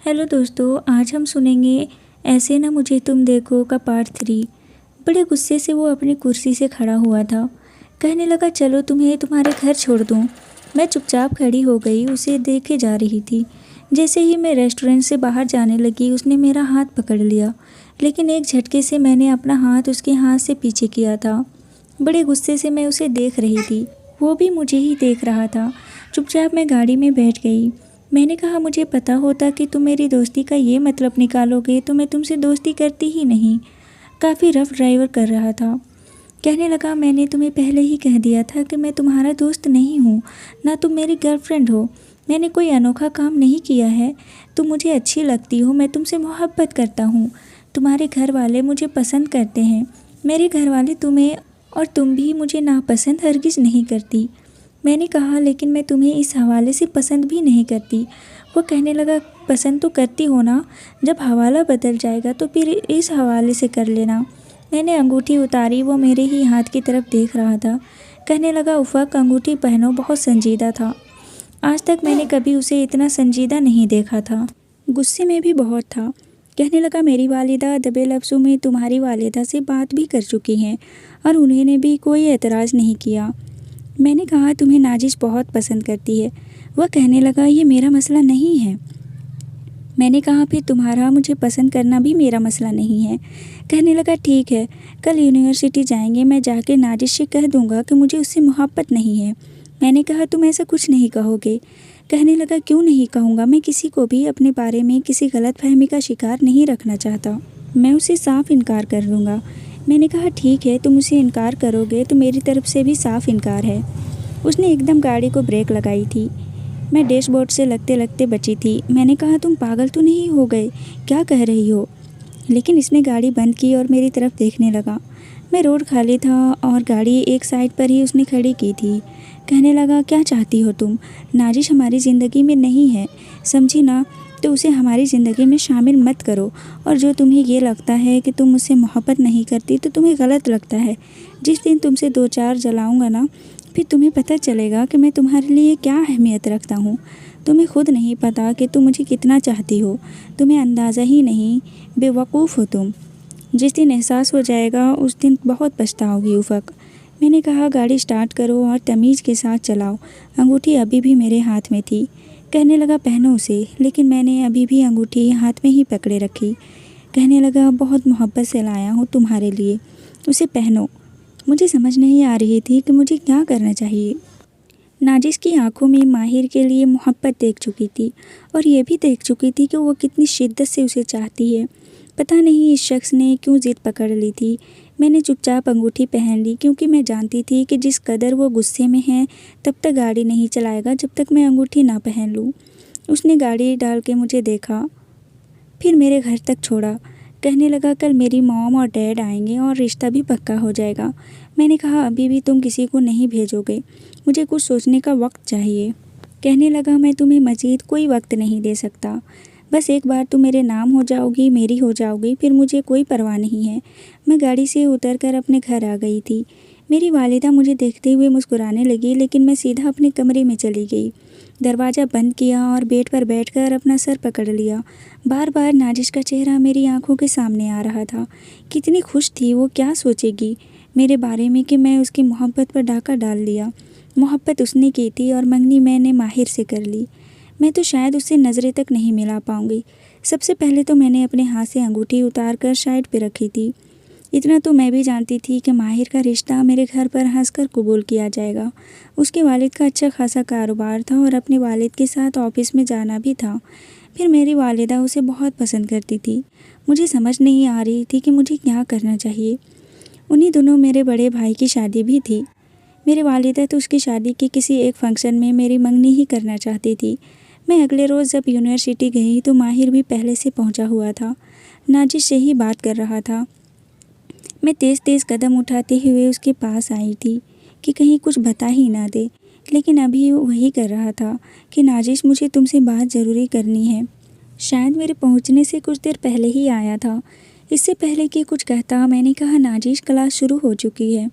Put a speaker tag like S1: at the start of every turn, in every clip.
S1: Hello दोस्तों, आज हम सुनेंगे ऐसे ना मुझे तुम देखो का पार्ट 3। बड़े गुस्से से वो अपनी कुर्सी से खड़ा हुआ था। कहने लगा चलो तुम्हें तुम्हारे घर छोड़ दूँ। मैं चुपचाप खड़ी हो गई, उसे देखे जा रही थी। जैसे ही मैं रेस्टोरेंट से बाहर जाने लगी उसने मेरा हाथ पकड़ लिया, लेकिन एक झटके से मैंने अपना हाथ उसके हाथ से पीछे किया था। बड़े गुस्से से मैं उसे देख रही थी, वो भी मुझे ही देख रहा था। चुपचाप मैं गाड़ी में बैठ गई। मैंने कहा मुझे पता होता कि तुम मेरी दोस्ती का ये मतलब निकालोगे तो मैं तुमसे दोस्ती करती ही नहीं। काफ़ी रफ ड्राइवर कर रहा था। कहने लगा मैंने तुम्हें पहले ही कह दिया था कि मैं तुम्हारा दोस्त नहीं हूँ, ना तुम मेरी गर्लफ्रेंड हो। मैंने कोई अनोखा काम नहीं किया है। तुम मुझे अच्छी लगती हो, मैं तुमसे मोहब्बत करता हूँ। तुम्हारे घर वाले मुझे पसंद करते हैं, मेरे घर वाले तुम्हें, और तुम भी मुझे नापसंद हरगिज़ नहीं करती। मैंने कहा लेकिन मैं तुम्हें इस हवाले से पसंद भी नहीं करती। वो कहने लगा पसंद तो करती हो ना, जब हवाला बदल जाएगा तो फिर इस हवाले से कर लेना। मैंने अंगूठी उतारी, वो मेरे ही हाथ की तरफ देख रहा था। कहने लगा उफ़क, अंगूठी पहनो, बहुत संजीदा था। आज तक मैंने कभी उसे इतना संजीदा नहीं देखा था। गुस्से में भी बहुत था। कहने लगा मेरी वालिदा दबे लफ्ज़ों में तुम्हारी वालिदा से बात भी कर चुकी हैं और उन्होंने भी कोई एतराज़ नहीं किया। मैंने कहा तुम्हें नाजिश बहुत पसंद करती है। वह कहने लगा ये मेरा मसला नहीं है। मैंने कहा फिर तुम्हारा मुझे पसंद करना भी मेरा मसला नहीं है। कहने लगा ठीक है, कल यूनिवर्सिटी जाएंगे, मैं जाके नाजिश से कह दूंगा कि मुझे उससे मोहब्बत नहीं है। मैंने कहा तुम ऐसा कुछ नहीं कहोगे। कहने लगा क्यों नहीं कहूँगा, मैं किसी को भी अपने बारे में किसी गलतफहमी का शिकार नहीं रखना चाहता। मैं उसे साफ इनकार कर दूँगा। मैंने कहा ठीक है, तुम उसे इनकार करोगे तो मेरी तरफ से भी साफ इनकार है। उसने एकदम गाड़ी को ब्रेक लगाई थी। मैं डैशबोर्ड से लगते लगते बची थी। मैंने कहा तुम पागल तो नहीं हो गए, क्या कह रही हो। लेकिन इसने गाड़ी बंद की और मेरी तरफ देखने लगा। मैं रोड खाली था और गाड़ी एक साइड पर ही उसने खड़ी की थी। कहने लगा क्या चाहती हो तुम, नाजिश हमारी ज़िंदगी में नहीं है, समझी ना, तो उसे हमारी ज़िंदगी में शामिल मत करो। और जो तुम्हें ये लगता है कि तुम मुझसे मोहब्बत नहीं करती तो तुम्हें गलत लगता है। जिस दिन तुमसे दो चार जलाऊंगा ना, फिर तुम्हें पता चलेगा कि मैं तुम्हारे लिए क्या अहमियत रखता हूँ। तुम्हें खुद नहीं पता कि तुम मुझे कितना चाहती हो, तुम्हें अंदाज़ा ही नहीं, बेवकूफ़ हो तुम। जिस दिन एहसास हो जाएगा उस दिन बहुत पछताओगी उफ़क। मैंने कहा गाड़ी स्टार्ट करो और तमीज़ के साथ चलाओ। अंगूठी अभी भी मेरे हाथ में थी। कहने लगा पहनो उसे, लेकिन मैंने अभी भी अंगूठी हाथ में ही पकड़े रखी। कहने लगा बहुत मोहब्बत से लाया हूँ तुम्हारे लिए, उसे पहनो। मुझे समझ नहीं आ रही थी कि मुझे क्या करना चाहिए। नाजिश की आंखों में माहिर के लिए मोहब्बत देख चुकी थी और ये भी देख चुकी थी कि वो कितनी शिद्दत से उसे चाहती है। पता नहीं इस शख्स ने क्यों ज़िद पकड़ ली थी। मैंने चुपचाप अंगूठी पहन ली, क्योंकि मैं जानती थी कि जिस कदर वो गुस्से में है तब तक गाड़ी नहीं चलाएगा जब तक मैं अंगूठी ना पहन लूँ। उसने गाड़ी डाल के मुझे देखा, फिर मेरे घर तक छोड़ा। कहने लगा कल मेरी मॉम और डैड आएंगे और रिश्ता भी पक्का हो जाएगा। मैंने कहा अभी भी तुम किसी को नहीं भेजोगे, मुझे कुछ सोचने का वक्त चाहिए। कहने लगा मैं तुम्हें मज़ीद कोई वक्त नहीं दे सकता। बस एक बार तुम मेरे नाम हो जाओगी, मेरी हो जाओगी, फिर मुझे कोई परवाह नहीं है। मैं गाड़ी से उतरकर अपने घर आ गई थी। मेरी वालिदा मुझे देखते हुए मुस्कुराने लगी, लेकिन मैं सीधा अपने कमरे में चली गई। दरवाज़ा बंद किया और बेड पर बैठकर अपना सर पकड़ लिया। बार बार नाजिश का चेहरा मेरी आंखों के सामने आ रहा था। कितनी खुश थी वो, क्या सोचेगी मेरे बारे में कि मैं उसकी मोहब्बत पर डाका डाल लिया। मोहब्बत उसने की थी और मंगनी मैंने माहिर से कर ली। मैं तो शायद उससे नज़रें तक नहीं मिला पाऊँगी। सबसे पहले तो मैंने अपने हाथ से अंगूठी उतार कर साइड पे रखी थी। इतना तो मैं भी जानती थी कि माहिर का रिश्ता मेरे घर पर हंसकर कबूल किया जाएगा। उसके वालिद का अच्छा खासा कारोबार था और अपने वालिद के साथ ऑफिस में जाना भी था। फिर मेरी वालिदा उसे बहुत पसंद करती थी। मुझे समझ नहीं आ रही थी कि मुझे क्या करना चाहिए। उन्हीं दिनों मेरे बड़े भाई की शादी भी थी। मेरी वालिदा तो उसकी शादी के किसी एक फंक्शन में मेरी मंगनी ही करना चाहती थी। मैं अगले रोज़ जब यूनिवर्सिटी गई तो माहिर भी पहले से पहुंचा हुआ था, नाजिश से ही बात कर रहा था। मैं तेज़ तेज़ कदम उठाते हुए उसके पास आई थी कि कहीं कुछ बता ही ना दे, लेकिन अभी वही कर रहा था कि नाजिश मुझे तुमसे बात ज़रूरी करनी है। शायद मेरे पहुंचने से कुछ देर पहले ही आया था। इससे पहले कि कुछ कहता मैंने कहा नाजिश क्लास शुरू हो चुकी है।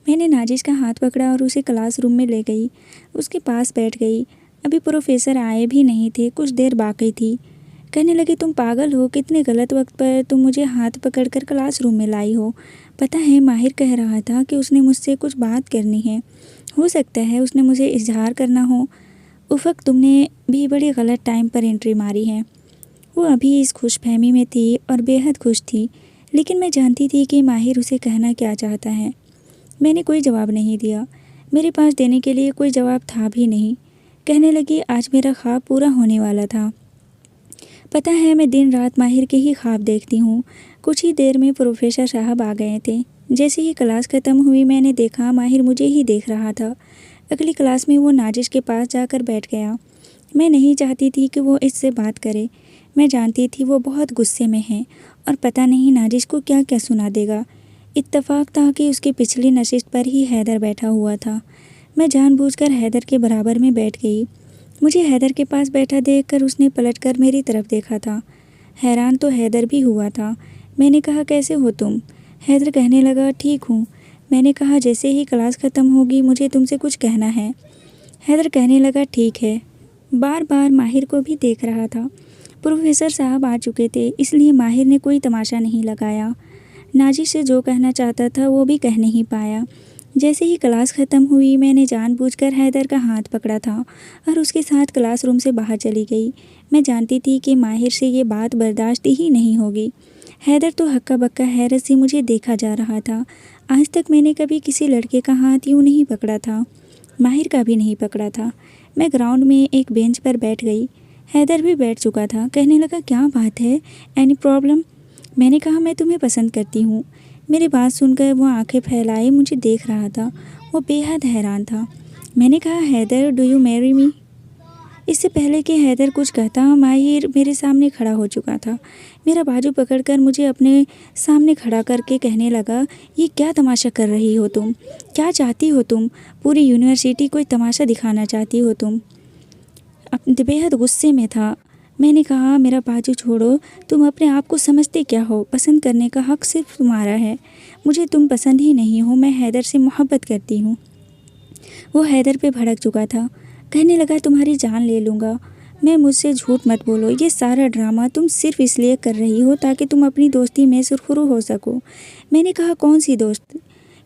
S1: मैंने नाजिश का हाथ पकड़ा और उसे क्लासरूम में ले गई। उसके पास बैठ गई। अभी प्रोफेसर आए भी नहीं थे, कुछ देर बाकी थी। कहने लगी, तुम पागल हो, कितने गलत वक्त पर तुम मुझे हाथ पकड़कर क्लासरूम में लाई हो। पता है, माहिर कह रहा था कि उसने मुझसे कुछ बात करनी है। हो सकता है उसने मुझे इजहार करना हो। उफ़क़, तुमने भी बड़ी गलत टाइम पर एंट्री मारी है। वो अभी इस खुशफहमी में थी और बेहद खुश थी, लेकिन मैं जानती थी कि माहिर उसे कहना क्या चाहता है। मैंने कोई जवाब नहीं दिया। मेरे पास देने के लिए कोई जवाब था भी नहीं। कहने लगी, आज मेरा ख्वाब पूरा होने वाला था। पता है, मैं दिन रात माहिर के ही ख्वाब देखती हूँ। कुछ ही देर में प्रोफेसर साहब आ गए थे। जैसे ही क्लास ख़त्म हुई मैंने देखा माहिर मुझे ही देख रहा था। अगली क्लास में वो नाजिश के पास जाकर बैठ गया। मैं नहीं चाहती थी कि वो इससे बात करे। मैं जानती थी वो बहुत गुस्से में है और पता नहीं नाजिश को क्या क्या सुना देगा। इत्तेफाक था कि उसकी पिछली नशिस्त पर ही हैदर बैठा हुआ था। मैं जानबूझकर हैदर के बराबर में बैठ गई। मुझे हैदर के पास बैठा देखकर उसने पलटकर मेरी तरफ देखा था। हैरान तो हैदर भी हुआ था। मैंने कहा, कैसे हो तुम? हैदर कहने लगा, ठीक हूँ। मैंने कहा, जैसे ही क्लास ख़त्म होगी मुझे तुमसे कुछ कहना है। हैदर कहने लगा, ठीक है। बार बार माहिर को भी देख रहा था। प्रोफेसर साहब आ चुके थे, इसलिए माहिर ने कोई तमाशा नहीं लगाया। नाजिश से जो कहना चाहता था वो भी कह नहीं पाया। जैसे ही क्लास ख़त्म हुई मैंने जानबूझकर हैदर का हाथ पकड़ा था और उसके साथ क्लासरूम से बाहर चली गई। मैं जानती थी कि माहिर से ये बात बर्दाश्त ही नहीं होगी। हैदर तो हक्का बक्का हैरत से मुझे देखा जा रहा था। आज तक मैंने कभी किसी लड़के का हाथ यूँ नहीं पकड़ा था, माहिर का भी नहीं पकड़ा था। मैं ग्राउंड में एक बेंच पर बैठ गई। हैदर भी बैठ चुका था। कहने लगा, क्या बात है, एनी प्रॉब्लम? मैंने कहा, मैं तुम्हें पसंद करती हूँ। मेरी बात सुनकर वो आंखें फैलाए मुझे देख रहा था। वो बेहद हैरान था। मैंने कहा, Haider, do you marry me? इससे पहले कि हैदर कुछ कहता माहिर मेरे सामने खड़ा हो चुका था। मेरा बाजू पकड़कर मुझे अपने सामने खड़ा करके कहने लगा, ये क्या तमाशा कर रही हो तुम? क्या चाहती हो तुम? पूरी यूनिवर्सिटी को तमाशा दिखाना चाहती हो तुम? बेहद गुस्से में था। मैंने कहा, मेरा बाजू छोड़ो, तुम अपने आप को समझते क्या हो? पसंद करने का हक़ सिर्फ तुम्हारा है। मुझे तुम पसंद ही नहीं हो। मैं हैदर से मोहब्बत करती हूँ। वो हैदर पे भड़क चुका था। कहने लगा, तुम्हारी जान ले लूँगा। मैं मुझसे झूठ मत बोलो। ये सारा ड्रामा तुम सिर्फ इसलिए कर रही हो ताकि तुम अपनी दोस्ती में सुरखरू हो सको। मैंने कहा, कौन सी दोस्त?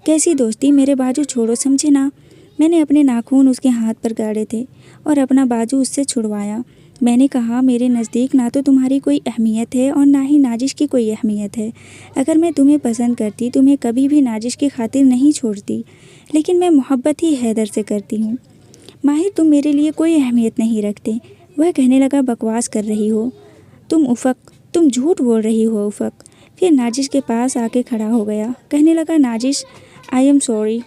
S1: कैसी दोस्ती? मेरे बाजू छोड़ो, समझे ना? मैंने अपने नाखून उसके हाथ पर गाड़े थे और अपना बाजू उससे छुड़वाया। मैंने कहा, मेरे नज़दीक ना तो तुम्हारी कोई अहमियत है और ना ही नाजिश की कोई अहमियत है। अगर मैं तुम्हें पसंद करती तुम्हें कभी भी नाजिश की खातिर नहीं छोड़ती, लेकिन मैं मोहब्बत ही हैदर से करती हूँ। माहिर, तुम मेरे लिए कोई अहमियत नहीं रखते। वह कहने लगा, बकवास कर रही हो तुम उफ़क़, तुम झूठ बोल रही हो उफ़क़। फिर नाजिश के पास आके खड़ा हो गया। कहने लगा, नाजिश, आई एम सॉरी,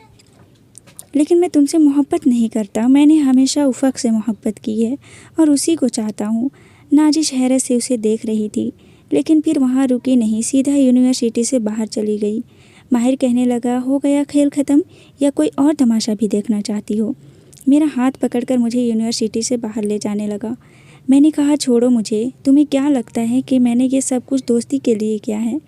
S1: लेकिन मैं तुमसे मोहब्बत नहीं करता। मैंने हमेशा उफ़क़ से मोहब्बत की है और उसी को चाहता हूँ। नाजिश हैरत से उसे देख रही थी, लेकिन फिर वहाँ रुकी नहीं, सीधा यूनिवर्सिटी से बाहर चली गई। माहिर कहने लगा, हो गया खेल ख़त्म या कोई और तमाशा भी देखना चाहती हो? मेरा हाथ पकड़कर मुझे यूनिवर्सिटी से बाहर ले जाने लगा। मैंने कहा, छोड़ो मुझे। तुम्हें क्या लगता है कि मैंने ये सब कुछ दोस्ती के लिए किया है?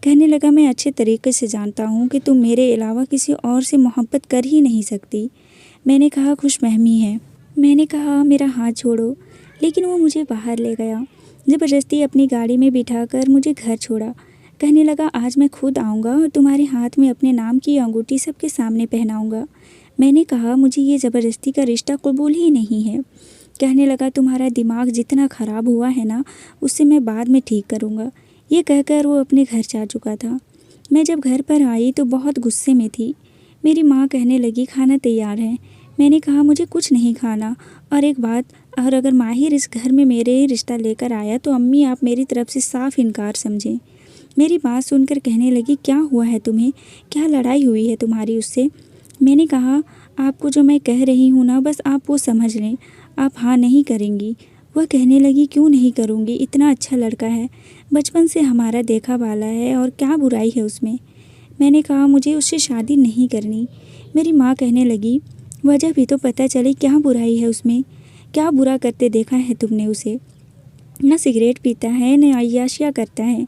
S1: कहने लगा, मैं अच्छे तरीके से जानता हूँ कि तुम मेरे अलावा किसी और से मोहब्बत कर ही नहीं सकती। मैंने कहा, खुशफहमी है। मैंने कहा, मेरा हाथ छोड़ो, लेकिन वो मुझे बाहर ले गया। ज़बरदस्ती अपनी गाड़ी में बिठाकर मुझे घर छोड़ा। कहने लगा, आज मैं खुद आऊँगा और तुम्हारे हाथ में अपने नाम की अंगूठी सबके सामने पहनाऊँगा। मैंने कहा, मुझे ये ज़बरदस्ती का रिश्ता कबूल ही नहीं है। कहने लगा, तुम्हारा दिमाग जितना ख़राब हुआ है ना, उससे मैं बाद में ठीक करूँगा। ये कहकर वो अपने घर जा चुका था। मैं जब घर पर आई तो बहुत गुस्से में थी। मेरी माँ कहने लगी, खाना तैयार है। मैंने कहा, मुझे कुछ नहीं खाना। और एक बात, और अगर माहिर इस घर में मेरे रिश्ता लेकर आया तो अम्मी आप मेरी तरफ से साफ इनकार समझें। मेरी बात सुनकर कहने लगी, क्या हुआ है तुम्हें? क्या लड़ाई हुई है तुम्हारी उससे? मैंने कहा, आपको जो मैं कह रही हूँ ना, बस आप वो समझ लें। आप हाँ नहीं करेंगी? वह कहने लगी, क्यों नहीं करूँगी? इतना अच्छा लड़का है, बचपन से हमारा देखा वाला है, और क्या बुराई है उसमें? मैंने कहा, मुझे उससे शादी नहीं करनी। मेरी माँ कहने लगी, वजह भी तो पता चले, क्या बुराई है उसमें? क्या बुरा करते देखा है तुमने उसे? न सिगरेट पीता है, न अय्याशियाँ करता है।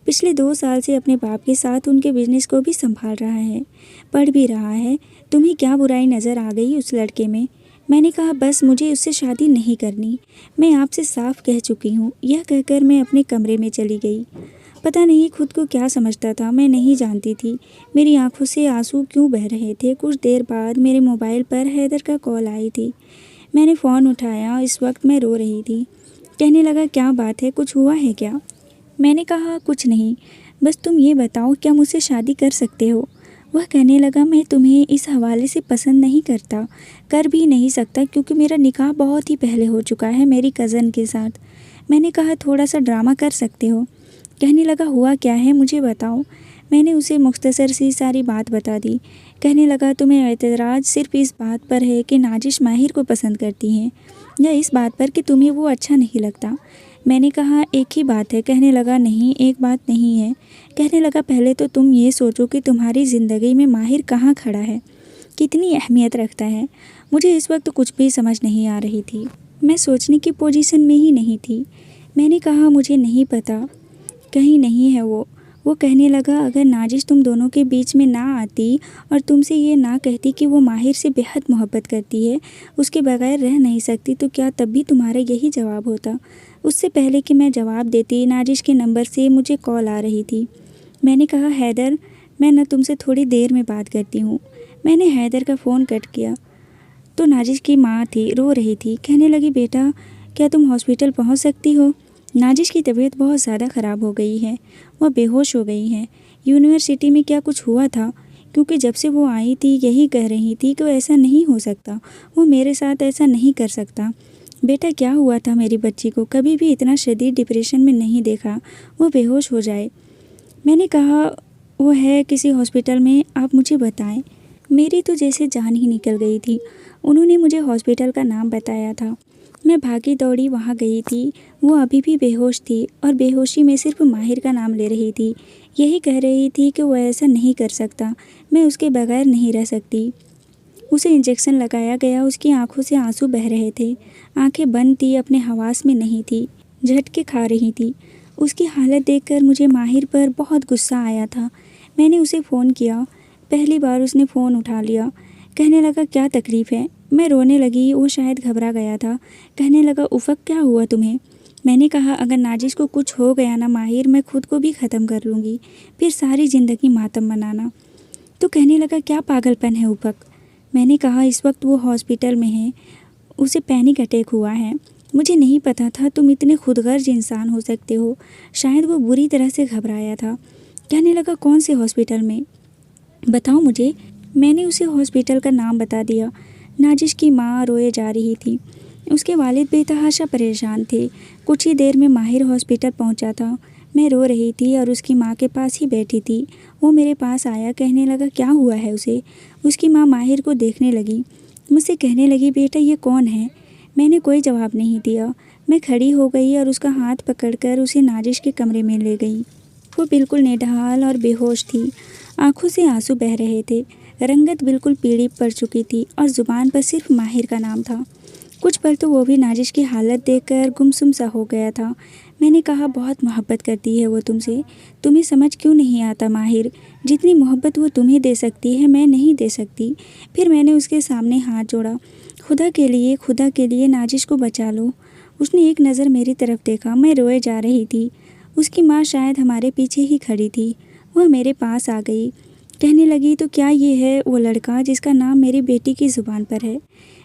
S1: पिछले 2 साल से अपने बाप के साथ उनके बिजनेस को भी संभाल रहा है, पढ़ भी रहा है। तुम्हें क्या बुराई नज़र आ गई उस लड़के में? मैंने कहा बस मुझे उससे शादी नहीं करनी, मैं आपसे साफ कह चुकी हूँ। यह कहकर मैं अपने कमरे में चली गई। पता नहीं खुद को क्या समझता था, मैं नहीं जानती थी मेरी आंखों से आंसू क्यों बह रहे थे। कुछ देर बाद मेरे मोबाइल पर हैदर का कॉल आई थी। मैंने फ़ोन उठाया। इस वक्त मैं रो रही थी। कहने लगा क्या बात है, कुछ हुआ है क्या? मैंने कहा कुछ नहीं, बस तुम ये बताओ क्या मुझसे शादी कर सकते हो? वह कहने लगा मैं तुम्हें इस हवाले से पसंद नहीं करता, कर भी नहीं सकता क्योंकि मेरा निकाह बहुत ही पहले हो चुका है मेरी कज़न के साथ। मैंने कहा थोड़ा सा ड्रामा कर सकते हो। कहने लगा हुआ क्या है मुझे बताओ। मैंने उसे मुख्तसर सी सारी बात बता दी। कहने लगा तुम्हें एतराज़ सिर्फ़ इस बात पर है कि नाजिश माहिर को पसंद करती हैं, या इस बात पर कि तुम्हें वो अच्छा नहीं लगता। मैंने कहा एक ही बात है। कहने लगा नहीं, एक बात नहीं है। कहने लगा पहले तो तुम ये सोचो कि तुम्हारी ज़िंदगी में माहिर कहाँ खड़ा है, कितनी अहमियत रखता है। मुझे इस वक्त कुछ भी समझ नहीं आ रही थी, मैं सोचने की पोजीशन में ही नहीं थी। मैंने कहा मुझे नहीं पता, कहीं नहीं है वो कहने लगा अगर नाजिश तुम दोनों के बीच में ना आती और तुमसे ये ना कहती कि वो माहिर से बेहद मोहब्बत करती है, उसके बगैर रह नहीं सकती, तो क्या तब भी तुम्हारा यही जवाब होता? उससे पहले कि मैं जवाब देती नाजिश के नंबर से मुझे कॉल आ रही थी। मैंने कहा हैदर, मैं न तुमसे थोड़ी देर में बात करती हूँ। मैंने हैदर का फ़ोन कट किया तो नाजिश की माँ थी, रो रही थी। कहने लगी बेटा क्या तुम हॉस्पिटल पहुँच सकती हो? नाजिश की तबीयत बहुत ज़्यादा ख़राब हो गई है, वह बेहोश हो गई है। यूनिवर्सिटी में क्या कुछ हुआ था? क्योंकि जब से वो आई थी यही कह रही थी कि ऐसा नहीं हो सकता, वो मेरे साथ ऐसा नहीं कर सकता। बेटा क्या हुआ था मेरी बच्ची को? कभी भी इतना शदीद डिप्रेशन में नहीं देखा वो बेहोश हो जाए। मैंने कहा वो है किसी हॉस्पिटल में, आप मुझे बताएं। मेरी तो जैसे जान ही निकल गई थी। उन्होंने मुझे हॉस्पिटल का नाम बताया था। मैं भागी दौड़ी वहाँ गई थी। वो अभी भी बेहोश थी और बेहोशी में सिर्फ माहिर का नाम ले रही थी। यही कह रही थी कि वो ऐसा नहीं कर सकता, मैं उसके बगैर नहीं रह सकती। उसे इंजेक्शन लगाया गया, उसकी आंखों से आंसू बह रहे थे, आंखें बंद थी, अपने हवास में नहीं थी, झटके खा रही थी। उसकी हालत देखकर मुझे माहिर पर बहुत गुस्सा आया था। मैंने उसे फ़ोन किया। पहली बार उसने फ़ोन उठा लिया। कहने लगा क्या तकलीफ़ है? मैं रोने लगी। वो शायद घबरा गया था। कहने लगा उफ़क क्या हुआ तुम्हें? मैंने कहा अगर नाजिश को कुछ हो गया ना माहिर, मैं खुद को भी ख़त्म कर लूँगी, फिर सारी ज़िंदगी मातम मनाना। तो कहने लगा क्या पागलपन है उफ़क? मैंने कहा इस वक्त वो हॉस्पिटल में है, उसे पैनिक अटैक हुआ है। मुझे नहीं पता था तुम इतने खुदगर्ज इंसान हो सकते हो। शायद वो बुरी तरह से घबराया था। कहने लगा कौन से हॉस्पिटल में, बताओ मुझे। मैंने उसे हॉस्पिटल का नाम बता दिया। नाजिश की माँ रोए जा रही थी। उसके वालिद बेतहाशा परेशान थे। कुछ ही देर में माहिर हॉस्पिटल पहुंचा था। मैं रो रही थी और उसकी माँ के पास ही बैठी थी। वो मेरे पास आया। कहने लगा क्या हुआ है उसे? उसकी माँ माहिर को देखने लगी। मुझसे कहने लगी बेटा ये कौन है? मैंने कोई जवाब नहीं दिया। मैं खड़ी हो गई और उसका हाथ पकड़कर उसे नाजिश के कमरे में ले गई। वो बिल्कुल निढाल और बेहोश थी। आंखों से आंसू बह रहे थे। रंगत बिल्कुल पीली पड़ चुकी थी और ज़ुबान पर सिर्फ माहिर का नाम था। कुछ पल तो वो भी नाजिश की हालत देखकर गुमसुम सा हो गया था। मैंने कहा बहुत मोहब्बत करती है वो तुमसे, तुम्हें समझ क्यों नहीं आता माहिर? जितनी मोहब्बत वो तुम्हें दे सकती है मैं नहीं दे सकती। फिर मैंने उसके सामने हाथ जोड़ा। खुदा के लिए नाजिश को बचा लो। उसने एक नज़र मेरी तरफ देखा। मैं रोए जा रही थी। उसकी माँ शायद हमारे पीछे ही खड़ी थी। वह मेरे पास आ गई। कहने लगी तो क्या ये है वो लड़का जिसका नाम मेरी बेटी की ज़ुबान पर है?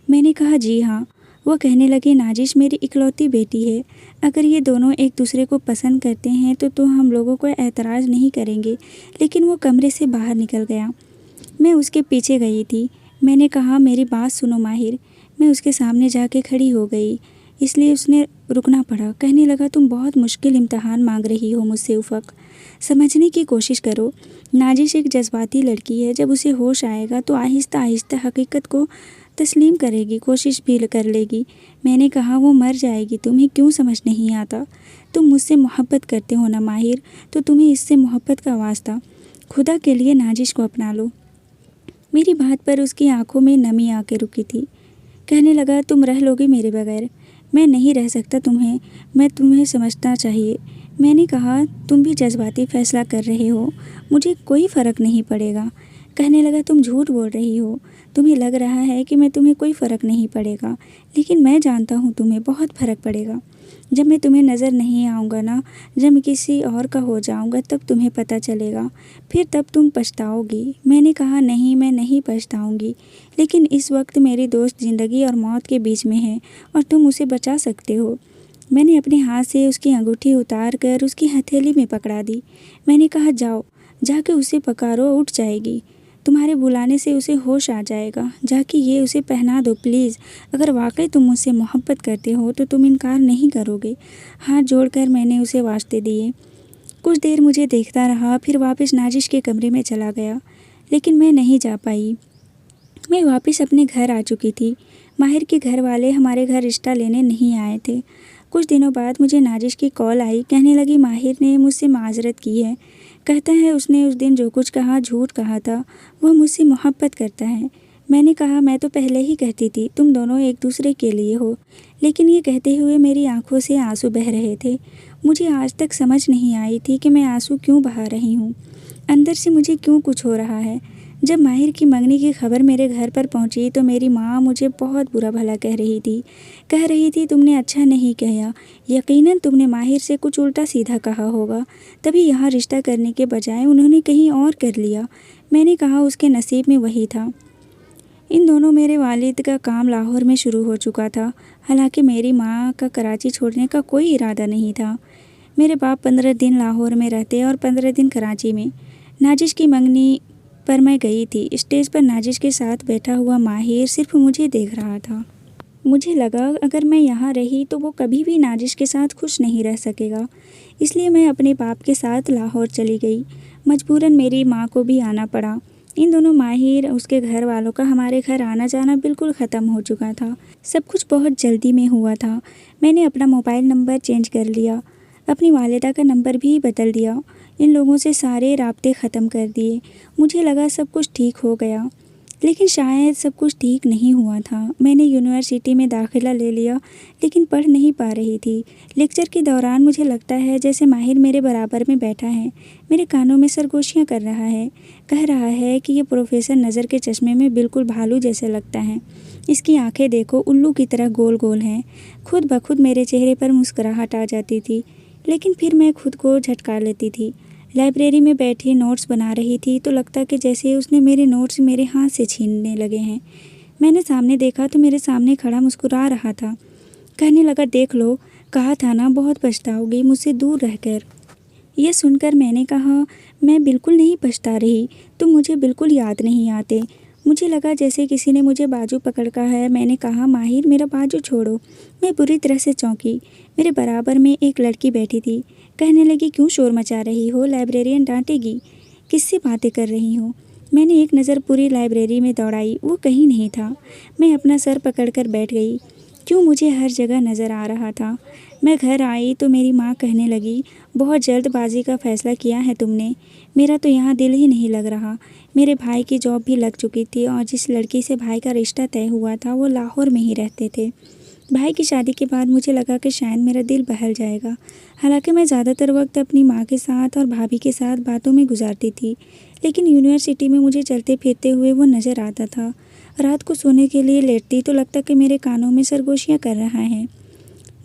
S1: मैंने कहा जी हाँ। वो कहने लगी नाजिश मेरी इकलौती बेटी है। अगर ये दोनों एक दूसरे को पसंद करते हैं तो हम लोगों को एतराज़ नहीं करेंगे। लेकिन वो कमरे से बाहर निकल गया। मैं उसके पीछे गई थी। मैंने कहा मेरी बात सुनो माहिर। मैं उसके सामने जाके खड़ी हो गई, इसलिए उसने रुकना पड़ा। कहने लगा तुम बहुत मुश्किल इम्तहान मांग रही हो मुझसे उफ़क, समझने की कोशिश करो। नाजिश एक जज्बाती लड़की है। जब उसे होश आएगा तो आहिस्ता आहिस्ता हकीकत को तस्लीम करेगी, कोशिश भी कर लेगी। मैंने कहा वो मर जाएगी, तुम्हें क्यों समझ नहीं आता? तुम मुझसे मोहब्बत करते हो ना माहिर, तो तुम्हें इससे मोहब्बत का वास्ता, खुदा के लिए नाजिश को अपना लो। मेरी बात पर उसकी आंखों में नमी आके रुकी थी। कहने लगा तुम रह लोगी मेरे बगैर? मैं नहीं रह सकता, मैं तुम्हें समझना चाहिए। मैंने कहा तुम भी जज्बाती फ़ैसला कर रहे हो, मुझे कोई फ़र्क नहीं पड़ेगा। कहने लगा तुम झूठ बोल रही हो, तुम्हें लग रहा है कि मैं तुम्हें कोई फ़र्क नहीं पड़ेगा, लेकिन मैं जानता हूँ तुम्हें बहुत फ़र्क पड़ेगा। जब मैं तुम्हें नज़र नहीं आऊँगा ना, जब मैं किसी और का हो जाऊँगा तब तुम्हें पता चलेगा, फिर तब तुम पछताओगी। मैंने कहा नहीं, मैं नहीं पछताऊँगी, लेकिन इस वक्त मेरी दोस्त ज़िंदगी और मौत के बीच में है और तुम उसे बचा सकते हो। मैंने अपने हाथ से उसकी अंगूठी उतार कर उसकी हथेली में पकड़ा दी। मैंने कहा जाओ, जाके उसे पुकारो, उठ जाएगी। तुम्हारे बुलाने से उसे होश आ जाएगा। जाके ये उसे पहना दो प्लीज़। अगर वाकई तुम मुझसे मोहब्बत करते हो तो तुम इनकार नहीं करोगे। हाथ जोड़कर मैंने उसे वास्ते दिए। कुछ देर मुझे देखता रहा, फिर वापस नाजिश के कमरे में चला गया, लेकिन मैं नहीं जा पाई। मैं वापस अपने घर आ चुकी थी। माहिर के घर वाले हमारे घर रिश्ता लेने नहीं आए थे। कुछ दिनों बाद मुझे नाजिश की कॉल आई। कहने लगी माहिर ने मुझसे माजरत की है। कहता है उसने उस दिन जो कुछ कहा झूठ कहा था, वह मुझसे मोहब्बत करता है। मैंने कहा मैं तो पहले ही कहती थी तुम दोनों एक दूसरे के लिए हो, लेकिन ये कहते हुए मेरी आंखों से आंसू बह रहे थे। मुझे आज तक समझ नहीं आई थी कि मैं आंसू क्यों बहा रही हूँ, अंदर से मुझे क्यों कुछ हो रहा है। जब माहिर की मंगनी की खबर मेरे घर पर पहुंची तो मेरी माँ मुझे बहुत बुरा भला कह रही थी तुमने अच्छा नहीं किया, यकीनन तुमने माहिर से कुछ उल्टा सीधा कहा होगा, तभी यहाँ रिश्ता करने के बजाय उन्होंने कहीं और कर लिया। मैंने कहा उसके नसीब में वही था। इन दोनों मेरे वालिद का काम लाहौर में शुरू हो चुका था। हालांकि मेरी माँ का कराची छोड़ने का कोई इरादा नहीं था। मेरे बाप 15 दिन लाहौर में रहते और 15 दिन कराची में। नाजिश की मंगनी पर मैं गई थी। स्टेज पर नाजिश के साथ बैठा हुआ माहिर सिर्फ मुझे देख रहा था। मुझे लगा अगर मैं यहाँ रही तो वो कभी भी नाजिश के साथ खुश नहीं रह सकेगा, इसलिए मैं अपने बाप के साथ लाहौर चली गई। मजबूरन मेरी माँ को भी आना पड़ा। इन दोनों माहिर उसके घर वालों का हमारे घर आना जाना बिल्कुल ख़त्म हो चुका था। सब कुछ बहुत जल्दी में हुआ था। मैंने अपना मोबाइल नंबर चेंज कर लिया, अपनी वालिदा का नंबर भी बदल दिया। इन लोगों से सारे राब्ते ख़त्म कर दिए। मुझे लगा सब कुछ ठीक हो गया, लेकिन शायद सब कुछ ठीक नहीं हुआ था। मैंने यूनिवर्सिटी में दाखिला ले लिया, लेकिन पढ़ नहीं पा रही थी। लेक्चर के दौरान मुझे लगता है जैसे माहिर मेरे बराबर में बैठा है, मेरे कानों में सरगोशियाँ कर रहा है, कह रहा है कि ये प्रोफेसर नज़र के चश्मे में बिल्कुल भालू जैसे लगता है। इसकी आंखें देखो, उल्लू की तरह गोल गोल हैं। खुद ब खुद मेरे चेहरे पर मुस्कुराहट आ जाती थी, लेकिन फिर मैं खुद को झटका लेती थी। लाइब्रेरी में बैठी नोट्स बना रही थी तो लगता कि जैसे उसने मेरे नोट्स मेरे हाथ से छीनने लगे हैं। मैंने सामने देखा तो मेरे सामने खड़ा मुस्कुरा रहा था। कहने लगा देख लो, कहा था ना बहुत पछताओगी मुझसे दूर रहकर। यह सुनकर मैंने कहा मैं बिल्कुल नहीं पछता रही, तुम मुझे बिल्कुल याद नहीं आते। मुझे लगा जैसे किसी ने मुझे बाजू पकड़ का है। मैंने कहा माहिर मेरा बाजू छोड़ो। मैं बुरी तरह से चौंकी। मेरे बराबर में एक लड़की बैठी थी। कहने लगी क्यों शोर मचा रही हो, लाइब्रेरियन डांटेगी, किससे बातें कर रही हो। मैंने एक नज़र पूरी लाइब्रेरी में दौड़ाई, वो कहीं नहीं था। मैं अपना सर पकड़कर बैठ गई। क्यों मुझे हर जगह नज़र आ रहा था। मैं घर आई तो मेरी माँ कहने लगी बहुत जल्दबाजी का फ़ैसला किया है तुमने, मेरा तो यहाँ दिल ही नहीं लग रहा। मेरे भाई की जॉब भी लग चुकी थी और जिस लड़की से भाई का रिश्ता तय हुआ था वो लाहौर में ही रहते थे। भाई की शादी के बाद मुझे लगा कि शायद मेरा दिल बहल जाएगा। हालांकि मैं ज़्यादातर वक्त अपनी माँ के साथ और भाभी के साथ बातों में गुजारती थी, लेकिन यूनिवर्सिटी में मुझे चलते फिरते हुए वो नज़र आता था। रात को सोने के लिए लेटती तो लगता कि मेरे कानों में सरगोशियाँ कर रहा है।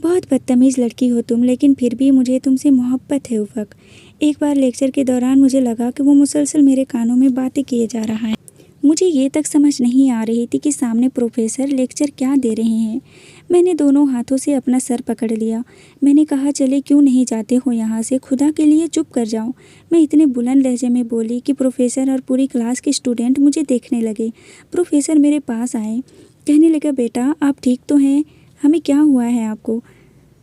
S1: बहुत बदतमीज़ लड़की हो तुम, लेकिन फिर भी मुझे तुमसे मोहब्बत है उफ़क। एक बार लेक्चर के दौरान मुझे लगा कि वो मुसलसल मेरे कानों में बातें किए जा रहा है। मुझे ये तक समझ नहीं आ रही थी कि सामने प्रोफेसर लेक्चर क्या दे रहे हैं। मैंने दोनों हाथों से अपना सर पकड़ लिया। मैंने कहा चले क्यों नहीं जाते हो यहाँ से, खुदा के लिए चुप कर जाओ। मैं इतने बुलंद लहजे में बोली कि प्रोफेसर और पूरी क्लास के स्टूडेंट मुझे देखने लगे। प्रोफेसर मेरे पास आए। कहने लगा बेटा आप ठीक तो हैं, हमें क्या हुआ है आपको।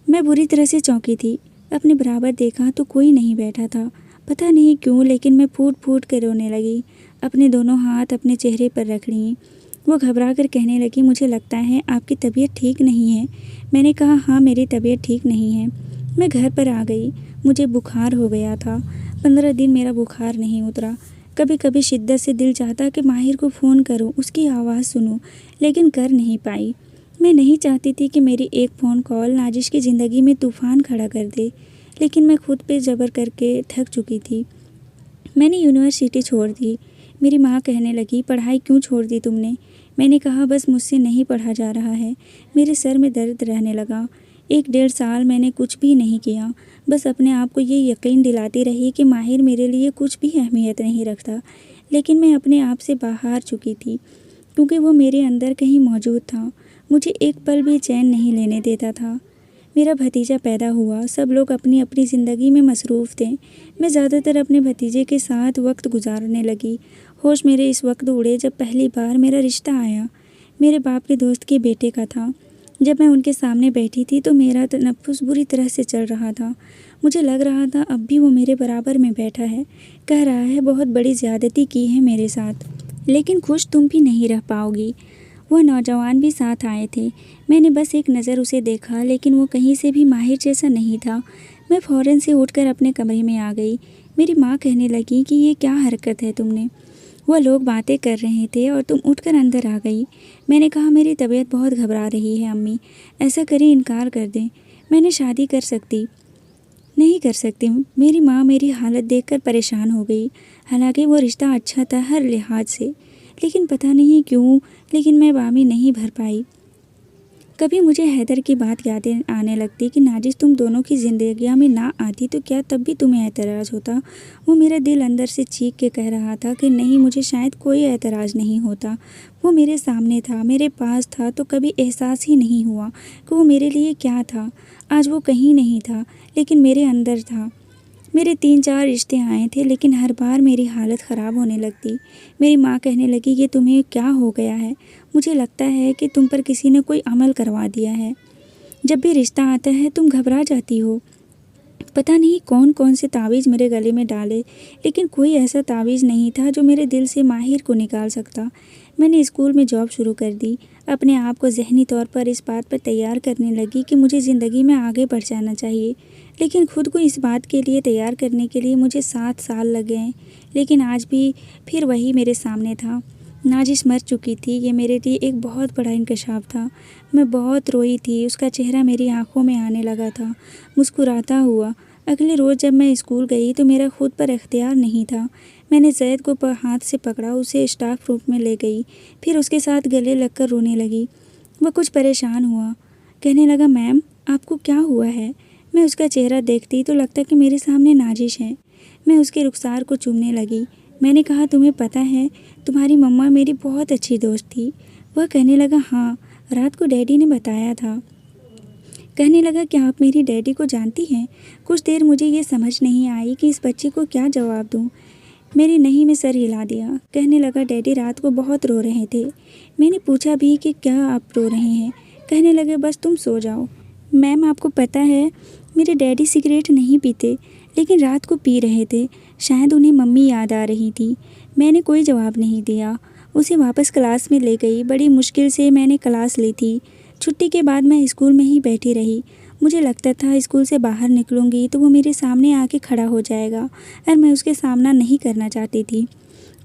S1: मैं बुरी तरह से चौंकी थी। अपने बराबर देखा तो कोई नहीं बैठा था। पता नहीं क्यों, लेकिन मैं फूट फूट कर रोने लगी। अपने दोनों हाथ अपने चेहरे पर रख लिए। वो घबरा कर कहने लगी मुझे लगता है आपकी तबीयत ठीक नहीं है। मैंने कहा हाँ मेरी तबीयत ठीक नहीं है। मैं घर पर आ गई। मुझे बुखार हो गया था। 15 दिन मेरा बुखार नहीं उतरा। कभी कभी शिद्दत से दिल चाहता कि माहिर को फ़ोन करूं, उसकी आवाज़ सुनूं, लेकिन कर नहीं पाई। मैं नहीं चाहती थी कि मेरी एक फ़ोन कॉल नाजिश की ज़िंदगी में तूफ़ान खड़ा कर दे, लेकिन मैं खुद पे जबर करके थक चुकी थी। मैंने यूनिवर्सिटी छोड़ दी। मेरी माँ कहने लगी, पढ़ाई क्यों छोड़ दी तुमने? मैंने कहा, बस मुझसे नहीं पढ़ा जा रहा है। मेरे सर में दर्द रहने लगा। 1 डेढ़ साल मैंने कुछ भी नहीं किया, बस अपने आप को ये यकीन दिलाती रही कि माहिर मेरे लिए कुछ भी अहमियत नहीं रखता। लेकिन मैं अपने आप से बाहर चुकी थी, क्योंकि वो मेरे अंदर कहीं मौजूद था। मुझे एक पल भी चैन नहीं लेने देता था। मेरा भतीजा पैदा हुआ, सब लोग अपनी अपनी ज़िंदगी में मसरूफ़ थे। मैं ज़्यादातर अपने भतीजे के साथ वक्त गुजारने लगी। होश मेरे इस वक्त उड़े जब पहली बार मेरा रिश्ता आया। मेरे बाप के दोस्त के बेटे का था। जब मैं उनके सामने बैठी थी तो मेरा तनफ्फुस बुरी तरह से चल रहा था। मुझे लग रहा था अब भी वो मेरे बराबर में बैठा है, कह रहा है बहुत बड़ी ज़्यादती की है मेरे साथ, लेकिन खुश तुम भी नहीं रह पाओगी। वह नौजवान भी साथ आए थे। मैंने बस एक नज़र उसे देखा, लेकिन वो कहीं से भी माहिर जैसा नहीं था। मैं फ़ौरन से उठकर अपने कमरे में आ गई। मेरी माँ कहने लगी कि ये क्या हरकत है तुमने? वह लोग बातें कर रहे थे और तुम उठकर अंदर आ गई। मैंने कहा, मेरी तबीयत बहुत घबरा रही है अम्मी, ऐसा करें इनकार कर दें। मैंने शादी नहीं कर सकती। मेरी माँ मेरी हालत देखकर परेशान हो गई। हालांकि वो रिश्ता अच्छा था हर लिहाज से, लेकिन पता नहीं क्यों, लेकिन मैं बामी नहीं भर पाई। कभी मुझे हैदर की बात यादें आने लगती कि नाजिश तुम दोनों की ज़िंदगियाँ में ना आती तो क्या तब भी तुम्हें एतराज़ होता। वो मेरा दिल अंदर से चीख के कह रहा था कि नहीं, मुझे शायद कोई एतराज़ नहीं होता। वो मेरे सामने था, मेरे पास था, तो कभी एहसास ही नहीं हुआ कि वो मेरे लिए क्या था। आज वो कहीं नहीं था, लेकिन मेरे अंदर था। मेरे 3-4 रिश्ते आए थे, लेकिन हर बार मेरी हालत ख़राब होने लगती। मेरी माँ कहने लगी कि तुम्हें क्या हो गया है? मुझे लगता है कि तुम पर किसी ने कोई अमल करवा दिया है। जब भी रिश्ता आता है तुम घबरा जाती हो। पता नहीं कौन कौन से तावीज़ मेरे गले में डाले, लेकिन कोई ऐसा तावीज़ नहीं था जो मेरे दिल से माहिर को निकाल सकता। मैंने स्कूल में जॉब शुरू कर दी। अपने आप को ज़हनी तौर पर इस बात पर तैयार करने लगी कि मुझे ज़िंदगी में आगे बढ़ जाना चाहिए, लेकिन खुद को इस बात के लिए तैयार करने के लिए मुझे 7 साल लग गए। लेकिन आज भी फिर वही मेरे सामने था। नाजिश मर चुकी थी। ये मेरे लिए एक बहुत बड़ा इंकशाफ था। मैं बहुत रोई थी। उसका चेहरा मेरी आंखों में आने लगा था, मुस्कुराता हुआ। अगले रोज़ जब मैं स्कूल गई तो मेरा खुद पर इख्तियार नहीं था। मैंने जैद को हाथ से पकड़ा, उसे स्टाफ रूम में ले गई, फिर उसके साथ गले लगकर रोने लगी। वह कुछ परेशान हुआ, कहने लगा, मैम आपको क्या हुआ है? मैं उसका चेहरा देखती तो लगता कि मेरे सामने नाजिश है। मैं उसके रुखसार को चूमने लगी। मैंने कहा, तुम्हें पता है तुम्हारी मम्मा मेरी बहुत अच्छी दोस्त थी। वह कहने लगा, हाँ, रात को डैडी ने बताया था। कहने लगा, क्या आप मेरी डैडी को जानती हैं? कुछ देर मुझे ये समझ नहीं आई कि इस बच्चे को क्या जवाब दूँ। मेरी नहीं में सर हिला दिया। कहने लगा, डैडी रात को बहुत रो रहे थे। मैंने पूछा भी कि क्या आप रो रहे हैं? कहने लगे, बस तुम सो जाओ। मैम आपको पता है मेरे डैडी सिगरेट नहीं पीते, लेकिन रात को पी रहे थे। शायद उन्हें मम्मी याद आ रही थी। मैंने कोई जवाब नहीं दिया। उसे वापस क्लास में ले गई। बड़ी मुश्किल से मैंने क्लास ली थी। छुट्टी के बाद मैं स्कूल में ही बैठी रही। मुझे लगता था स्कूल से बाहर निकलूंगी तो वो मेरे सामने आके खड़ा हो जाएगा, और मैं उसके सामना नहीं करना चाहती थी।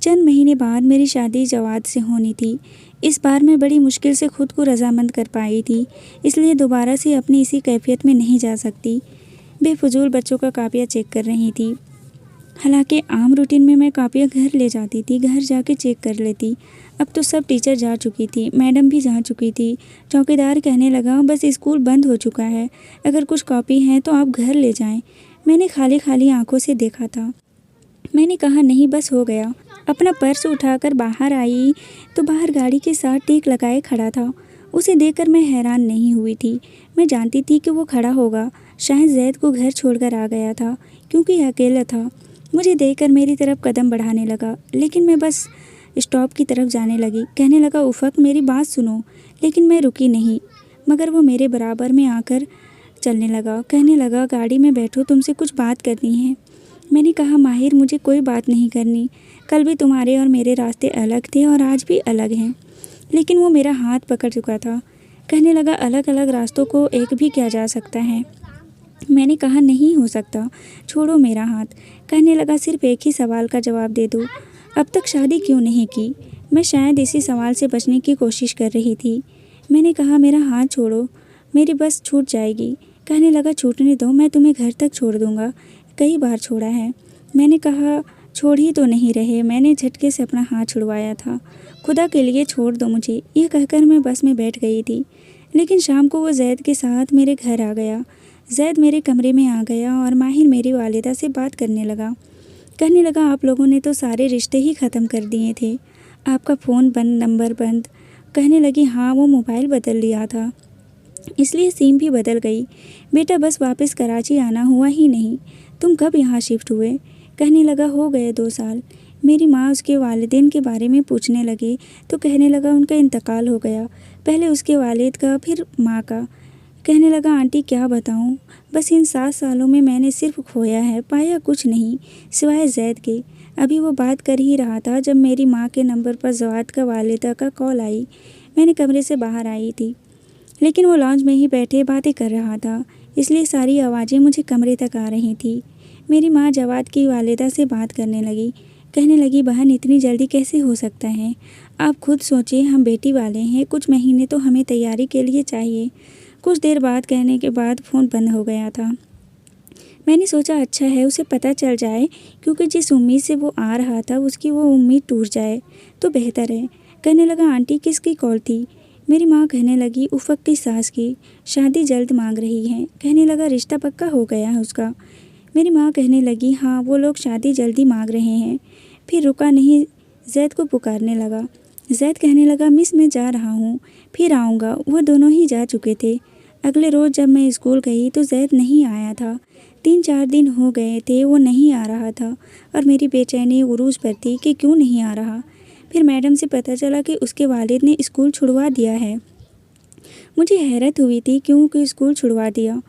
S1: चंद महीने बाद मेरी शादी जवाद से होनी थी। इस बार मैं बड़ी मुश्किल से खुद को रजामंद कर पाई थी, इसलिए दोबारा से अपनी इसी कैफियत में नहीं जा सकती। बेफजूल बच्चों का कापिया चेक कर रही थी। हालांकि आम रूटीन में मैं कापियाँ घर ले जाती थी, घर जाके चेक कर लेती। अब तो सब टीचर जा चुकी थी, मैडम भी जा चुकी थी। चौकीदार कहने लगा, बस स्कूल बंद हो चुका है, अगर कुछ कॉपी हैं तो आप घर ले जाएं। मैंने खाली खाली आंखों से देखा था। मैंने कहा, नहीं, बस हो गया। अपना पर्स उठाकर बाहर आई तो बाहर गाड़ी के साथ टेक लगाए खड़ा था। उसे देखकर मैं हैरान नहीं हुई थी। मैं जानती थी कि वो खड़ा होगा। शायद जैद को घर छोड़कर आ गया था, क्योंकि अकेला था। मुझे देखकर मेरी तरफ कदम बढ़ाने लगा, लेकिन मैं बस स्टॉप की तरफ जाने लगी। कहने लगा, उफ़क मेरी बात सुनो। लेकिन मैं रुकी नहीं, मगर वो मेरे बराबर में आकर चलने लगा। कहने लगा, गाड़ी में बैठो, तुमसे कुछ बात करनी है। मैंने कहा, माहिर मुझे कोई बात नहीं करनी। कल भी तुम्हारे और मेरे रास्ते अलग थे और आज भी अलग हैं। लेकिन वो मेरा हाथ पकड़ चुका था। कहने लगा, अलग अलग रास्तों को एक भी किया जा सकता है। मैंने कहा, नहीं हो सकता, छोड़ो मेरा हाथ। कहने लगा, सिर्फ एक ही सवाल का जवाब दे दो, अब तक शादी क्यों नहीं की? मैं शायद इसी सवाल से बचने की कोशिश कर रही थी। मैंने कहा, मेरा हाथ छोड़ो, मेरी बस छूट जाएगी। कहने लगा, छूटने दो, मैं तुम्हें घर तक छोड़ दूँगा, कई बार छोड़ा है। मैंने कहा, छोड़ ही तो नहीं रहे। मैंने झटके से अपना हाथ छुड़वाया था। खुदा के लिए छोड़ दो मुझे, यह कहकर मैं बस में बैठ गई थी। लेकिन शाम को वो जैद के साथ मेरे घर आ गया। जैद मेरे कमरे में आ गया और माहिर मेरी वालिदा से बात करने लगा। कहने लगा, आप लोगों ने तो सारे रिश्ते ही ख़त्म कर दिए थे। आपका फ़ोन बंद, नंबर बंद। कहने लगी, हाँ वो मोबाइल बदल लिया था, इसलिए सिम भी बदल गई। बेटा बस वापस कराची आना हुआ ही नहीं। तुम कब यहाँ शिफ्ट हुए? कहने लगा, हो गए 2 साल। मेरी माँ उसके वालिदैन के बारे में पूछने लगे तो कहने लगा उनका इंतकाल हो गया, पहले उसके वालिद का फिर माँ का। कहने लगा, आंटी क्या बताऊँ, बस इन 7 सालों में मैंने सिर्फ खोया है, पाया कुछ नहीं सिवाय जैद के। अभी वो बात कर ही रहा था जब मेरी माँ के नंबर पर जवाद का वालिदा का कॉल आई। मैंने कमरे से बाहर आई थी, लेकिन वो लॉन्च में ही बैठे बातें कर रहा था, इसलिए सारी आवाज़ें मुझे कमरे तक आ रही थी। मेरी माँ जवाद की वालिदा से बात करने लगी। कहने लगी, बहन इतनी जल्दी कैसे हो सकता है? आप खुद सोचिए, हम बेटी वाले हैं, कुछ महीने तो हमें तैयारी के लिए चाहिए। कुछ देर बाद कहने के बाद फ़ोन बंद हो गया था। मैंने सोचा अच्छा है उसे पता चल जाए, क्योंकि जिस उम्मीद से वो आ रहा था उसकी वो उम्मीद टूट जाए तो बेहतर है। कहने लगा, आंटी किसकी कॉल थी? मेरी माँ कहने लगी, उफ़क़ की सास की, शादी जल्द मांग रही है। कहने लगा, रिश्ता पक्का हो गया है उसका? मेरी माँ कहने लगी, हाँ वो लोग शादी जल्दी मांग रहे हैं। फिर रुका नहीं, जैद को पुकारने लगा। जैद कहने लगा, मिस मैं जा रहा हूँ, फिर आऊँगा। वह दोनों ही जा चुके थे। अगले रोज़ जब मैं स्कूल गई तो जैद नहीं आया था। 3-4 दिन हो गए थे वो नहीं आ रहा था और मेरी बेचैनी उरूज पर थी कि क्यों नहीं आ रहा। फिर मैडम से पता चला कि उसके वालिद ने स्कूल छुड़वा दिया है। मुझे हैरत हुई थी क्योंकि स्कूल छुड़वा दिया।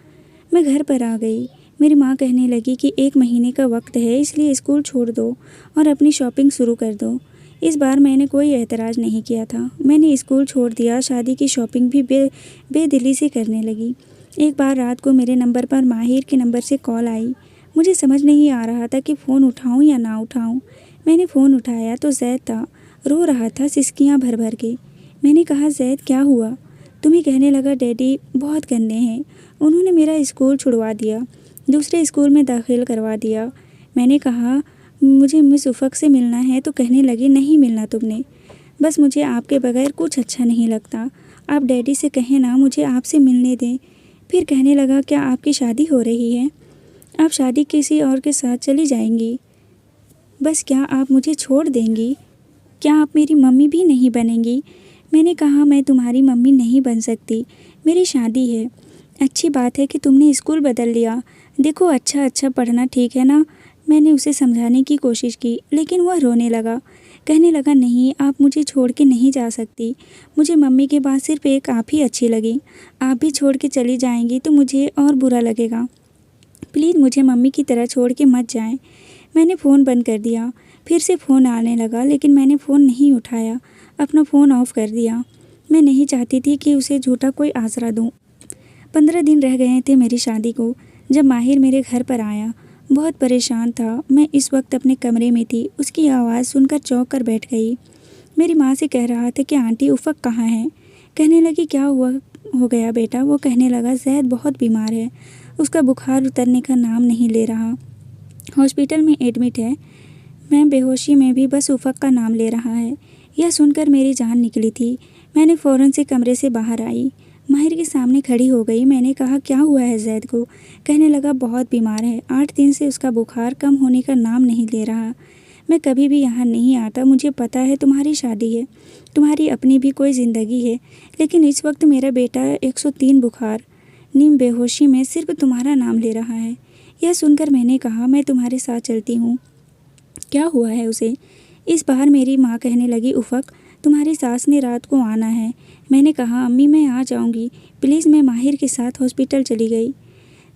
S1: मैं घर पर आ गई। मेरी माँ कहने लगी कि 1 महीने का वक्त है, इसलिए स्कूल छोड़ दो और अपनी शॉपिंग शुरू कर दो। इस बार मैंने कोई एतराज़ नहीं किया था। मैंने स्कूल छोड़ दिया, शादी की शॉपिंग भी बेदिली से करने लगी। एक बार रात को मेरे नंबर पर माहिर के नंबर से कॉल आई। मुझे समझ नहीं आ रहा था कि फ़ोन उठाऊं या ना उठाऊं। मैंने फ़ोन उठाया तो जैद था, रो रहा था सिसकियां भर भर के। मैंने कहा, जैद क्या हुआ? तुम्हें कहने लगा, डैडी बहुत गंदे हैं, उन्होंने मेरा स्कूल छुड़वा दिया, दूसरे स्कूल में दाखिल करवा दिया। मैंने कहा, मुझे मिस उफ़क़ से मिलना है तो कहने लगे, नहीं मिलना तुमने, बस मुझे आपके बगैर कुछ अच्छा नहीं लगता। आप डैडी से कहें ना मुझे आपसे मिलने दें। फिर कहने लगा, क्या आपकी शादी हो रही है? आप शादी किसी और के साथ चली जाएंगी? बस क्या आप मुझे छोड़ देंगी? क्या आप मेरी मम्मी भी नहीं बनेंगी? मैंने कहा, मैं तुम्हारी मम्मी नहीं बन सकती, मेरी शादी है। अच्छी बात है कि तुमने स्कूल बदल लिया, देखो अच्छा पढ़ना ठीक है ना। मैंने उसे समझाने की कोशिश की, लेकिन वह रोने लगा। कहने लगा, नहीं आप मुझे छोड़ के नहीं जा सकती, मुझे मम्मी के बाद सिर्फ एक आप ही अच्छी लगी। आप भी छोड़ के चली जाएंगी तो मुझे और बुरा लगेगा। प्लीज़ मुझे मम्मी की तरह छोड़ के मत जाएं। मैंने फ़ोन बंद कर दिया। फिर से फ़ोन आने लगा, लेकिन मैंने फ़ोन नहीं उठाया, अपना फ़ोन ऑफ़ कर दिया। मैं नहीं चाहती थी कि उसे झूठा कोई आसरा दूँ। 15 दिन रह गए थे मेरी शादी को जब माहिर मेरे घर पर आया। बहुत परेशान था। मैं इस वक्त अपने कमरे में थी। उसकी आवाज़ सुनकर चौंक कर बैठ गई। मेरी माँ से कह रहा था कि आंटी उफ़क़ कहाँ है? कहने लगी, क्या हुआ हो गया बेटा? वो कहने लगा, जैद बहुत बीमार है, उसका बुखार उतरने का नाम नहीं ले रहा, हॉस्पिटल में एडमिट है। मैं बेहोशी में भी बस उफ़क़ का नाम ले रहा है। यह सुनकर मेरी जान निकली थी। मैंने फ़ौरन से कमरे से बाहर आई, माहिर के सामने खड़ी हो गई। मैंने कहा, क्या हुआ है जैद को? कहने लगा, बहुत बीमार है, 8 दिन से उसका बुखार कम होने का नाम नहीं ले रहा। मैं कभी भी यहाँ नहीं आता, मुझे पता है तुम्हारी शादी है, तुम्हारी अपनी भी कोई ज़िंदगी है, लेकिन इस वक्त मेरा बेटा 103 बुखार, नीम बेहोशी में सिर्फ तुम्हारा नाम ले रहा है। यह सुनकर मैंने कहा, मैं तुम्हारे साथ चलती हूँ। क्या हुआ है उसे? इस बार मेरी माँ कहने लगी, उफ़क़ तुम्हारी सास ने रात को आना है। मैंने कहा, अम्मी मैं आ जाऊँगी प्लीज़। मैं माहिर के साथ हॉस्पिटल चली गई।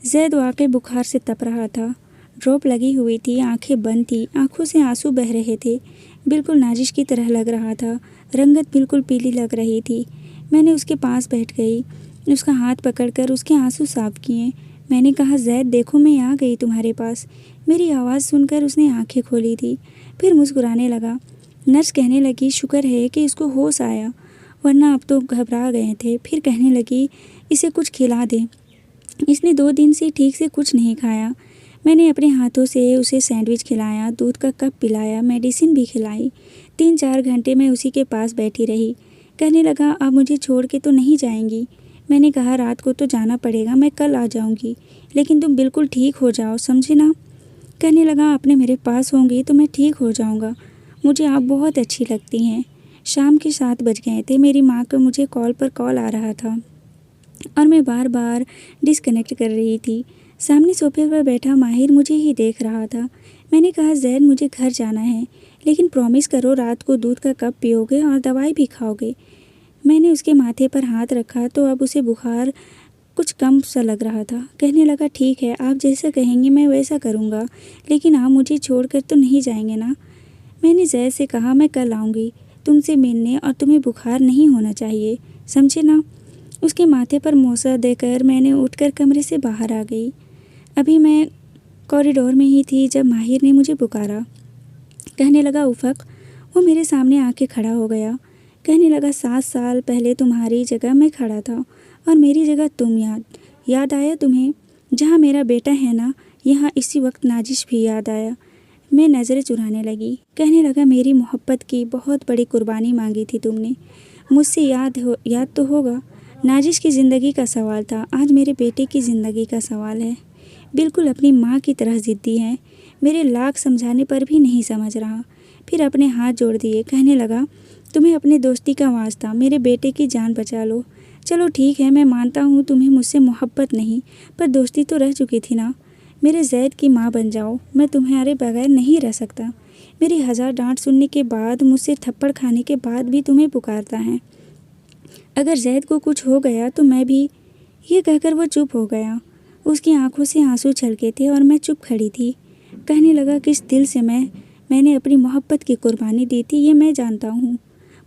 S1: जैद वाकई बुखार से तप रहा था, ड्रॉप लगी हुई थी, आंखें बंद थी, आंखों से आंसू बह रहे थे, बिल्कुल नाजिश की तरह लग रहा था, रंगत बिल्कुल पीली लग रही थी। मैंने उसके पास बैठ गई, उसका हाथ पकड़कर उसके आंसू साफ किए। मैंने कहा, जैद देखो मैं आ गई तुम्हारे पास। मेरी आवाज़ सुनकर उसने आंखें खोली थी, फिर मुस्कुराने लगा। नर्स कहने लगी, शुक्र है कि इसको होश आया, वरना अब तो घबरा गए थे। फिर कहने लगी, इसे कुछ खिला दे, इसने 2 दिन से ठीक से कुछ नहीं खाया। मैंने अपने हाथों से उसे सैंडविच खिलाया, दूध का कप पिलाया, मेडिसिन भी खिलाई। 3-4 घंटे मैं उसी के पास बैठी रही। कहने लगा, आप मुझे छोड़ के तो नहीं जाएंगी? मैंने कहा, रात को तो जाना पड़ेगा, मैं कल आ जाऊंगी, लेकिन तुम बिल्कुल ठीक हो जाओ, समझे ना? कहने लगा, अपने मेरे पास होंगी तो मैं ठीक हो जाऊंगा। मुझे आप बहुत अच्छी लगती हैं। शाम के 7 बज गए थे। मेरी माँ का मुझे कॉल पर कॉल आ रहा था और मैं बार बार डिस्कनेक्ट कर रही थी। सामने सोफे पर बैठा माहिर मुझे ही देख रहा था। मैंने कहा, ज़ैद मुझे घर जाना है, लेकिन प्रॉमिस करो रात को दूध का कप पियोगे और दवाई भी खाओगे। मैंने उसके माथे पर हाथ रखा तो अब उसे बुखार कुछ कम सा लग रहा था। कहने लगा, ठीक है, आप जैसा कहेंगे मैं वैसा करूँगा, लेकिन आप मुझे छोड़कर तो नहीं जाएंगे ना? मैंने ज़ैद से कहा, मैं कल आऊँगी तुमसे मिलने और तुम्हें बुखार नहीं होना चाहिए, समझे ना? उसके माथे पर मौसा देकर मैंने उठकर कमरे से बाहर आ गई। अभी मैं कॉरिडोर में ही थी जब माहिर ने मुझे पुकारा। कहने लगा, उफ़क़। वो मेरे सामने आके खड़ा हो गया। कहने लगा, 7 साल पहले तुम्हारी जगह मैं खड़ा था और मेरी जगह तुम। याद आया तुम्हें? जहाँ मेरा बेटा है ना, यहाँ इसी वक्त नाजिश भी याद आया। मैं नज़रें चुराने लगी। कहने लगा, मेरी मोहब्बत की बहुत बड़ी कुर्बानी मांगी थी तुमने, मुझसे याद तो होगा। नाजिश की ज़िंदगी का सवाल था, आज मेरे बेटे की ज़िंदगी का सवाल है। बिल्कुल अपनी माँ की तरह ज़िद्दी है, मेरे लाख समझाने पर भी नहीं समझ रहा। फिर अपने हाथ जोड़ दिए। कहने लगा, तुम्हें अपने दोस्ती का वास्ता, मेरे बेटे की जान बचा लो। चलो ठीक है, मैं मानता हूँ तुम्हें मुझसे मोहब्बत नहीं, पर दोस्ती तो रह चुकी थी ना। मेरे ज़ैद की माँ बन जाओ, मैं तुम्हारे बगैर नहीं रह सकता। मेरी 1000 डांट सुनने के बाद, मुझसे थप्पड़ खाने के बाद भी तुम्हें पुकारता है। अगर ज़ैद को कुछ हो गया तो मैं भी। ये कहकर वो चुप हो गया। उसकी आंखों से आंसू छलके थे और मैं चुप खड़ी थी। कहने लगा, किस दिल से मैंने अपनी मोहब्बत की कुर्बानी दी थी ये मैं जानता हूँ।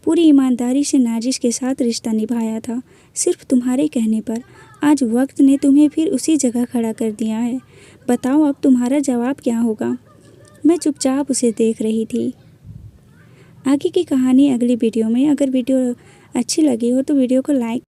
S1: पूरी ईमानदारी से नाजिश के साथ रिश्ता निभाया था, सिर्फ तुम्हारे कहने पर। आज वक्त ने तुम्हें फिर उसी जगह खड़ा कर दिया है। बताओ अब तुम्हारा जवाब क्या होगा? मैं चुपचाप उसे देख रही थी। आगे की कहानी अगली वीडियो में। अगर वीडियो अच्छी लगी हो तो वीडियो को लाइक